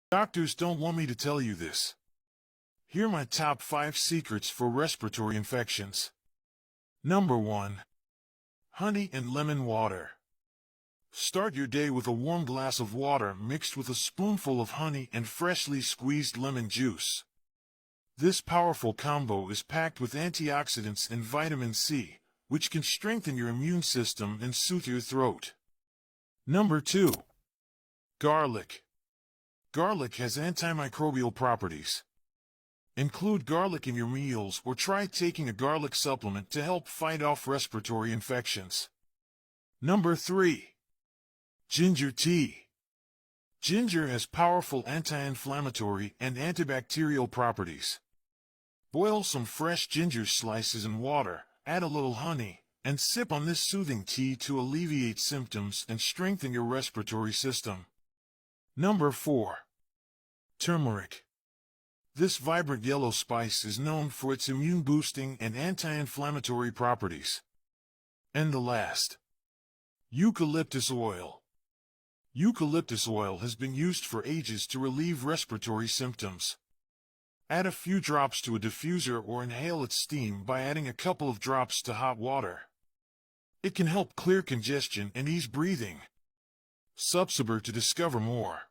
Doctors don't want me to tell you this. Here are my top 5 secrets for respiratory infections. Number 1. Honey and lemon water. Start your day with a warm glass of water mixed with a spoonful of honey and freshly squeezed lemon juice. This powerful combo is packed with antioxidants and vitamin C, which can strengthen your immune system and soothe your throat. Number 2. Garlic. Garlic has antimicrobial properties. Include garlic in your meals or try taking a garlic supplement to help fight off respiratory infections. Number 3. Ginger tea. Ginger has powerful anti-inflammatory and antibacterial properties. Boil some fresh ginger slices in water, add a little honey, and sip on this soothing tea to alleviate symptoms and strengthen your respiratory system. Number 4. Turmeric. This vibrant yellow spice is known for its immune-boosting and anti-inflammatory properties. And the last. Eucalyptus oil. Eucalyptus oil has been used for ages to relieve respiratory symptoms. Add a few drops to a diffuser or inhale its steam by adding a couple of drops to hot water. It can help clear congestion and ease breathing. Subscribe to discover more.